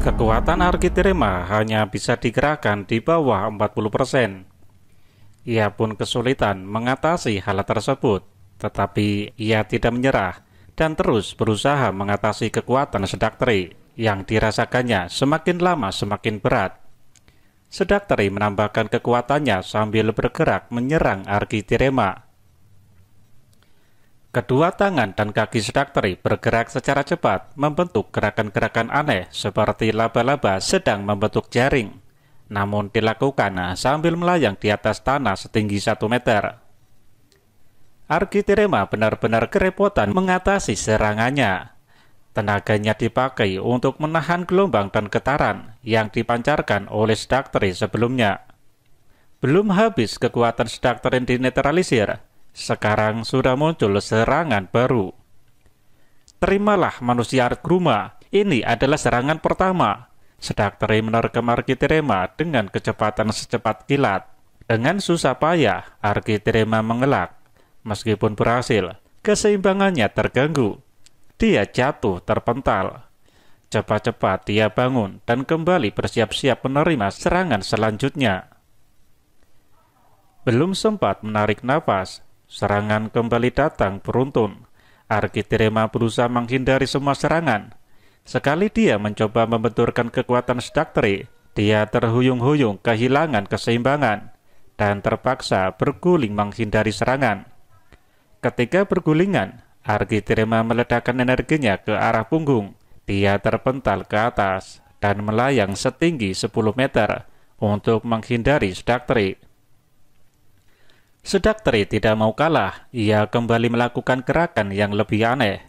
Kekuatan Architrema hanya bisa digerakkan di bawah 40%. Ia pun kesulitan mengatasi hal tersebut, tetapi ia tidak menyerah dan terus berusaha mengatasi kekuatan Sedakteri yang dirasakannya semakin lama semakin berat. Sedakteri menambahkan kekuatannya sambil bergerak menyerang Architrema. Kedua tangan dan kaki Sedakteri bergerak secara cepat, membentuk gerakan-gerakan aneh seperti laba-laba sedang membentuk jaring, namun dilakukan sambil melayang di atas tanah setinggi 1 meter. Architrema benar-benar kerepotan mengatasi serangannya. Tenaganya dipakai untuk menahan gelombang dan getaran yang dipancarkan oleh Sedakteri sebelumnya. Belum habis kekuatan Sedakteri dinetralisir, sekarang sudah muncul serangan baru. Terimalah manusia Artgruma, ini adalah serangan pertama. Sedakteri menerkam Architrema dengan kecepatan secepat kilat. Dengan susah payah, Architrema mengelak. Meskipun berhasil, keseimbangannya terganggu. Dia jatuh terpental. Cepat-cepat dia bangun dan kembali bersiap-siap menerima serangan selanjutnya. Belum sempat menarik nafas, serangan kembali datang beruntun. Architrema berusaha menghindari semua serangan. Sekali dia mencoba membenturkan kekuatan Sedakteri, dia terhuyung-huyung kehilangan keseimbangan dan terpaksa berguling menghindari serangan. Ketika bergulingan, Architrema meledakkan energinya ke arah punggung. Dia terpental ke atas dan melayang setinggi 10 meter untuk menghindari Sedakteri. Sedakteri tidak mau kalah, ia kembali melakukan gerakan yang lebih aneh.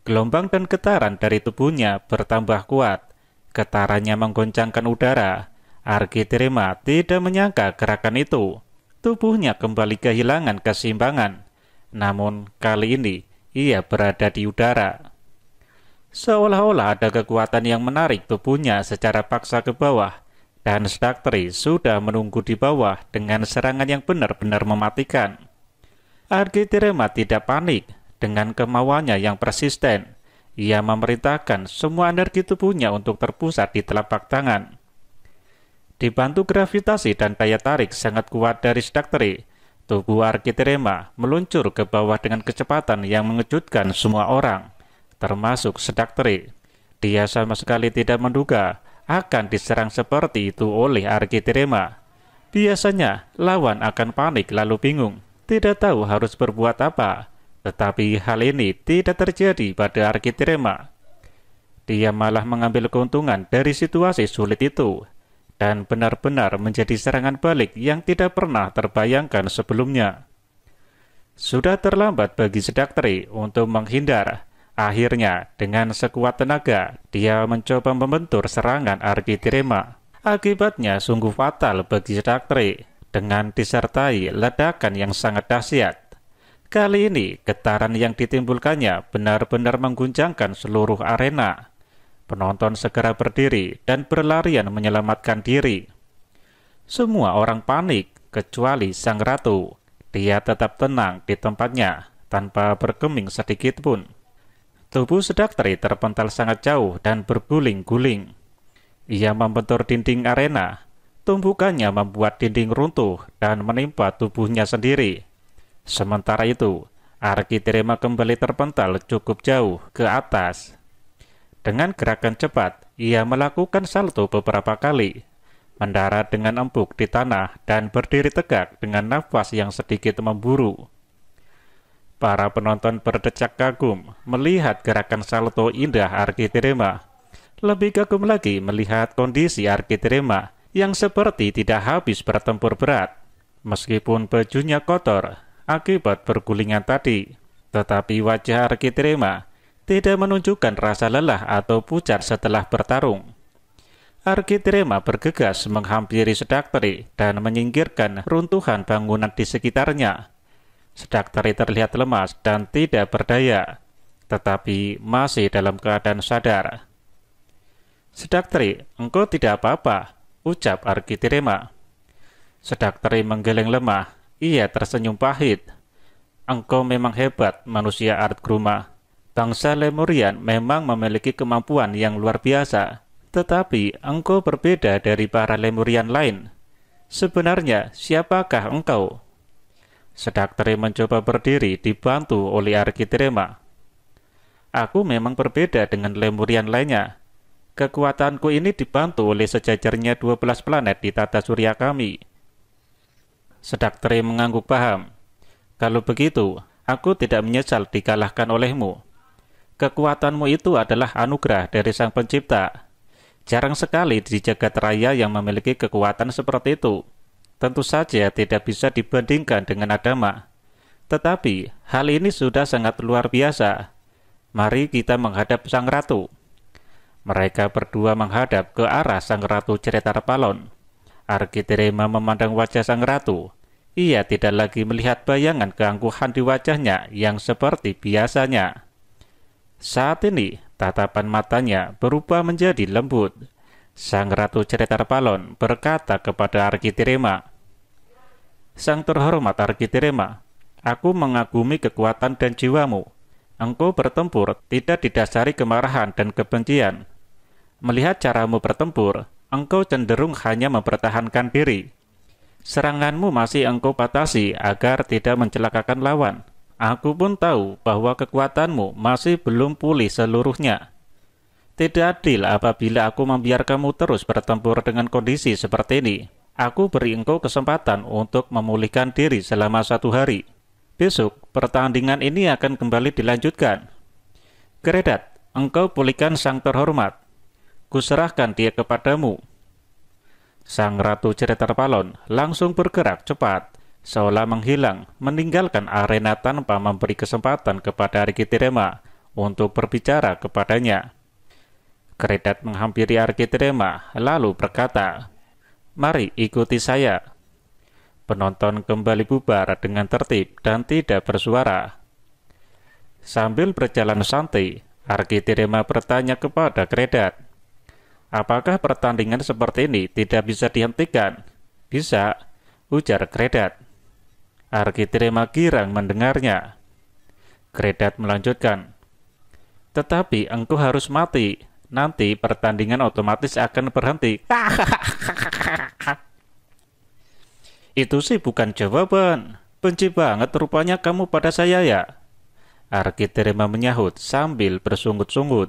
Gelombang dan getaran dari tubuhnya bertambah kuat. Getarannya menggoncangkan udara. Architrema tidak menyangka gerakan itu. Tubuhnya kembali kehilangan keseimbangan. Namun kali ini ia berada di udara. Seolah-olah ada kekuatan yang menarik tubuhnya secara paksa ke bawah. Dan Sedakteri sudah menunggu di bawah dengan serangan yang benar-benar mematikan. Architrema tidak panik dengan kemauannya yang persisten. Ia memerintahkan semua energi tubuhnya untuk terpusat di telapak tangan. Dibantu gravitasi dan daya tarik sangat kuat dari Sedakteri, tubuh Architrema meluncur ke bawah dengan kecepatan yang mengejutkan semua orang, termasuk Sedakteri. Dia sama sekali tidak menduga akan diserang seperti itu oleh Architrema. Biasanya, lawan akan panik lalu bingung, tidak tahu harus berbuat apa. Tetapi hal ini tidak terjadi pada Architrema. Dia malah mengambil keuntungan dari situasi sulit itu, dan benar-benar menjadi serangan balik yang tidak pernah terbayangkan sebelumnya. Sudah terlambat bagi Sedakteri untuk menghindar. Akhirnya, dengan sekuat tenaga, dia mencoba membentur serangan Architrema. Akibatnya sungguh fatal bagi Sedakteri, dengan disertai ledakan yang sangat dahsyat. Kali ini, getaran yang ditimbulkannya benar-benar mengguncangkan seluruh arena. Penonton segera berdiri dan berlarian menyelamatkan diri. Semua orang panik, kecuali sang ratu. Dia tetap tenang di tempatnya, tanpa bergeming sedikit pun. Tubuh Sedakteri terpental sangat jauh dan berguling-guling. Ia membentur dinding arena. Tumbukannya membuat dinding runtuh dan menimpa tubuhnya sendiri. Sementara itu, Architrema kembali terpental cukup jauh ke atas. Dengan gerakan cepat, ia melakukan salto beberapa kali, mendarat dengan empuk di tanah dan berdiri tegak dengan nafas yang sedikit memburu. Para penonton berdecak kagum melihat gerakan salto indah Architrema. Lebih kagum lagi melihat kondisi Architrema yang seperti tidak habis bertempur berat. Meskipun bajunya kotor akibat bergulingan tadi, tetapi wajah Architrema tidak menunjukkan rasa lelah atau pucat setelah bertarung. Architrema bergegas menghampiri Sedakteri dan menyingkirkan runtuhan bangunan di sekitarnya. Sedakteri terlihat lemas dan tidak berdaya, tetapi masih dalam keadaan sadar. "Sedakteri, engkau tidak apa-apa," ucap Architrema. Sedakteri menggeleng lemah. Ia tersenyum pahit. "Engkau memang hebat, manusia Artgruma. Bangsa Lemurian memang memiliki kemampuan yang luar biasa. Tetapi engkau berbeda dari para Lemurian lain. Sebenarnya siapakah engkau? Sedakteri mencoba berdiri dibantu oleh Arkitirema. Aku memang berbeda dengan Lemurian lainnya. Kekuatanku ini dibantu oleh sejajarnya 12 planet di tata surya kami. Sedakteri mengangguk paham. Kalau begitu, aku tidak menyesal dikalahkan olehmu. Kekuatanmu itu adalah anugerah dari Sang Pencipta. Jarang sekali di jagat raya yang memiliki kekuatan seperti itu. Tentu saja tidak bisa dibandingkan dengan Adama. Tetapi, hal ini sudah sangat luar biasa. Mari kita menghadap Sang Ratu. Mereka berdua menghadap ke arah Sang Ratu Ceretarpalon. Arkitirema memandang wajah Sang Ratu. Ia tidak lagi melihat bayangan keangkuhan di wajahnya yang seperti biasanya. Saat ini, tatapan matanya berubah menjadi lembut. Sang Ratu Ceretarpalon berkata kepada Arkitirema, "Sang terhormat Arkitirema, aku mengagumi kekuatan dan jiwamu. Engkau bertempur tidak didasari kemarahan dan kebencian. Melihat caramu bertempur, engkau cenderung hanya mempertahankan diri. Seranganmu masih engkau batasi agar tidak mencelakakan lawan. Aku pun tahu bahwa kekuatanmu masih belum pulih seluruhnya. Tidak adil apabila aku membiarkanmu terus bertempur dengan kondisi seperti ini. Aku beri engkau kesempatan untuk memulihkan diri selama 1 hari. Besok, pertandingan ini akan kembali dilanjutkan. Keredat, engkau pulihkan Sang terhormat. Kuserahkan dia kepadamu." Sang Ratu Ceretarpalon langsung bergerak cepat, seolah menghilang, meninggalkan arena tanpa memberi kesempatan kepada Arkitirema untuk berbicara kepadanya. Keredat menghampiri Arkitirema, lalu berkata, "Mari ikuti saya." Penonton kembali bubar dengan tertib dan tidak bersuara. Sambil berjalan santai, Arkitirema bertanya kepada Keredat, "Apakah pertandingan seperti ini tidak bisa dihentikan?" "Bisa," ujar Keredat. Arkitirema girang mendengarnya. Keredat melanjutkan, "Tetapi engkau harus mati. Nanti pertandingan otomatis akan berhenti." "Itu sih bukan jawaban. Benci banget rupanya kamu pada saya ya?" Arkitirema menyahut sambil bersungut-sungut.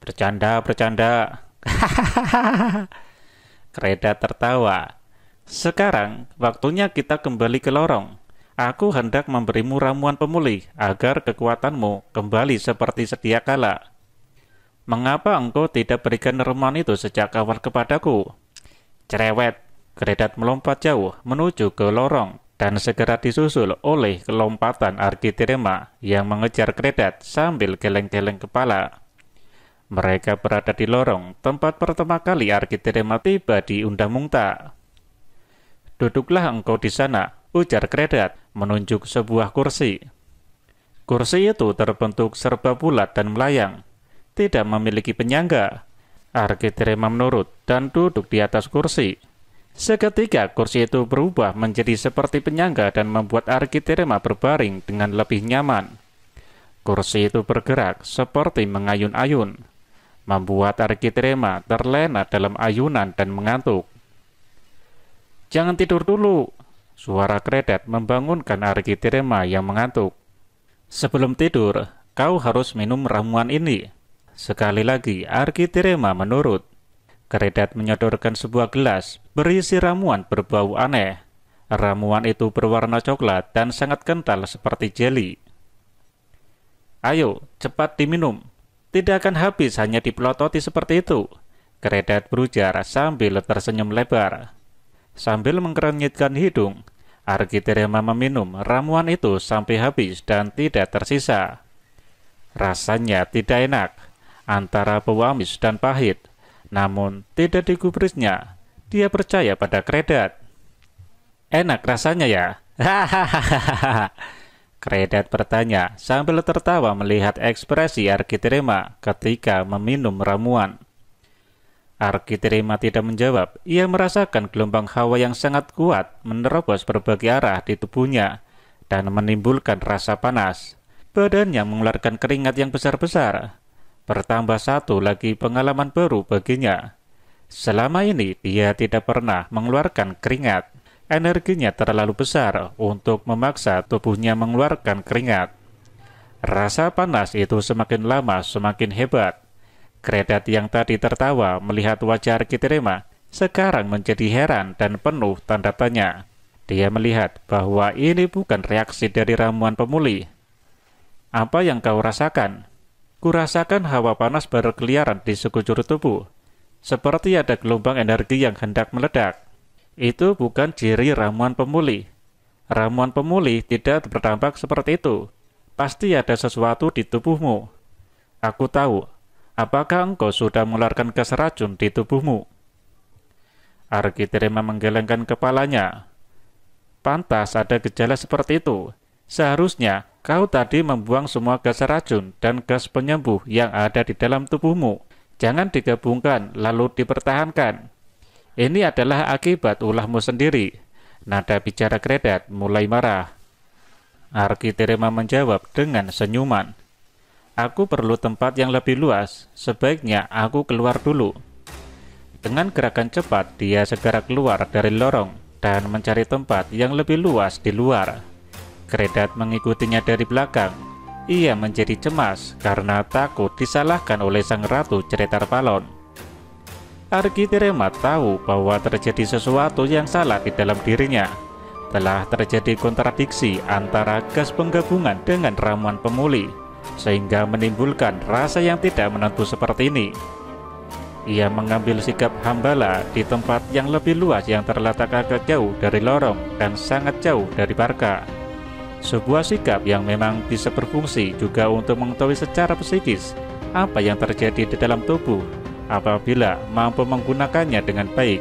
"Bercanda, bercanda." Keredat tertawa. "Sekarang waktunya kita kembali ke lorong. Aku hendak memberimu ramuan pemulih agar kekuatanmu kembali seperti sedia kala." "Mengapa engkau tidak berikan ramuan itu sejak awal kepadaku?" "Cerewet." Keredat melompat jauh menuju ke lorong dan segera disusul oleh kelompatan Arkitirema yang mengejar Keredat sambil geleng-geleng kepala. Mereka berada di lorong tempat pertama kali Arkitirema tiba di Undamungta. "Duduklah engkau di sana," ujar Keredat menunjuk sebuah kursi. Kursi itu terbentuk serba bulat dan melayang, tidak memiliki penyangga. Arkitirema menurut dan duduk di atas kursi. Seketika kursi itu berubah menjadi seperti penyangga dan membuat Arkitirema berbaring dengan lebih nyaman. Kursi itu bergerak seperti mengayun-ayun, membuat Arkitirema terlena dalam ayunan dan mengantuk. "Jangan tidur dulu," suara Keredat membangunkan Arkitirema yang mengantuk. "Sebelum tidur, kau harus minum ramuan ini." Sekali lagi Arkitirema menurut. Keredat menyodorkan sebuah gelas berisi ramuan berbau aneh. Ramuan itu berwarna coklat dan sangat kental seperti jeli. "Ayo, cepat diminum. Tidak akan habis hanya dipelototi seperti itu," Keredat berujar sambil tersenyum lebar. Sambil mengkerenyitkan hidung, Arkitirema meminum ramuan itu sampai habis dan tidak tersisa. Rasanya tidak enak, antara bau amis dan pahit, namun tidak digubrisnya. Dia percaya pada Keredat. "Enak rasanya ya?" "Hahaha," Keredat bertanya sambil tertawa melihat ekspresi Arkitirema ketika meminum ramuan. Arkitirema tidak menjawab. Ia merasakan gelombang hawa yang sangat kuat menerobos berbagai arah di tubuhnya dan menimbulkan rasa panas. Badannya mengeluarkan keringat yang besar-besar. Bertambah satu lagi pengalaman baru baginya. Selama ini dia tidak pernah mengeluarkan keringat. Energinya terlalu besar untuk memaksa tubuhnya mengeluarkan keringat. Rasa panas itu semakin lama semakin hebat. Kredat yang tadi tertawa melihat wajah Arkiterema sekarang menjadi heran dan penuh tanda tanya. Dia melihat bahwa ini bukan reaksi dari ramuan pemulih. Apa yang kau rasakan? Kurasakan hawa panas berkeliaran di sekujur tubuh. Seperti ada gelombang energi yang hendak meledak. Itu bukan ciri ramuan pemulih. Ramuan pemulih tidak berdampak seperti itu. Pasti ada sesuatu di tubuhmu. Aku tahu. Apakah engkau sudah mengeluarkan gas racun di tubuhmu? Arkiterema menggelengkan kepalanya. Pantas ada gejala seperti itu. Seharusnya kau tadi membuang semua gas racun dan gas penyembuh yang ada di dalam tubuhmu. Jangan digabungkan lalu dipertahankan. Ini adalah akibat ulahmu sendiri. Nada bicara Kredat mulai marah. Arkiterema menjawab dengan senyuman. Aku perlu tempat yang lebih luas. Sebaiknya aku keluar dulu. Dengan gerakan cepat dia segera keluar dari lorong dan mencari tempat yang lebih luas di luar. Kredat mengikutinya dari belakang. Ia menjadi cemas karena takut disalahkan oleh sang ratu Ceretar Palon. Arkiterema tahu bahwa terjadi sesuatu yang salah di dalam dirinya. Telah terjadi kontradiksi antara gas penggabungan dengan ramuan pemulih, sehingga menimbulkan rasa yang tidak menentu seperti ini. Ia mengambil sikap hambala di tempat yang lebih luas yang terletak agak jauh dari lorong dan sangat jauh dari Barca. Sebuah sikap yang memang bisa berfungsi juga untuk mengetahui secara psikis apa yang terjadi di dalam tubuh apabila mampu menggunakannya dengan baik.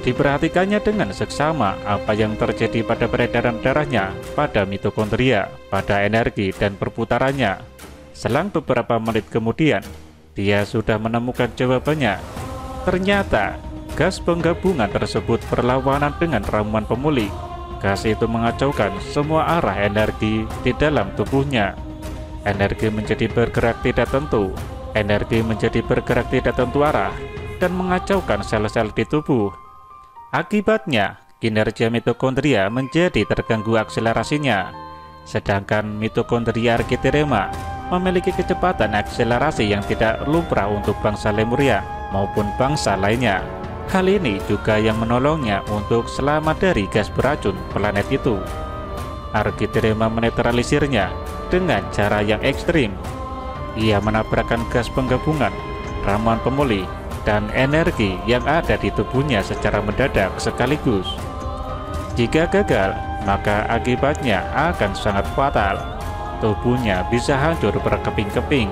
Diperhatikannya dengan seksama apa yang terjadi pada peredaran darahnya, pada mitokondria, pada energi dan perputarannya. Selang beberapa menit kemudian, dia sudah menemukan jawabannya. Ternyata, gas penggabungan tersebut berlawanan dengan ramuan pemulih. Gas itu mengacaukan semua arah energi di dalam tubuhnya. Energi menjadi bergerak tidak tentu. Energi menjadi bergerak tidak tentu arah dan mengacaukan sel-sel di tubuh. Akibatnya, kinerja mitokondria menjadi terganggu akselerasinya. Sedangkan mitokondria Arkiterema memiliki kecepatan akselerasi yang tidak lumrah untuk bangsa Lemuria maupun bangsa lainnya. Hal ini juga yang menolongnya untuk selamat dari gas beracun planet itu. Arkiterema menetralisirnya dengan cara yang ekstrim. Ia menabrakkan gas penggabungan, ramuan pemulih, dan energi yang ada di tubuhnya secara mendadak sekaligus. Jika gagal, maka akibatnya akan sangat fatal. Tubuhnya bisa hancur berkeping-keping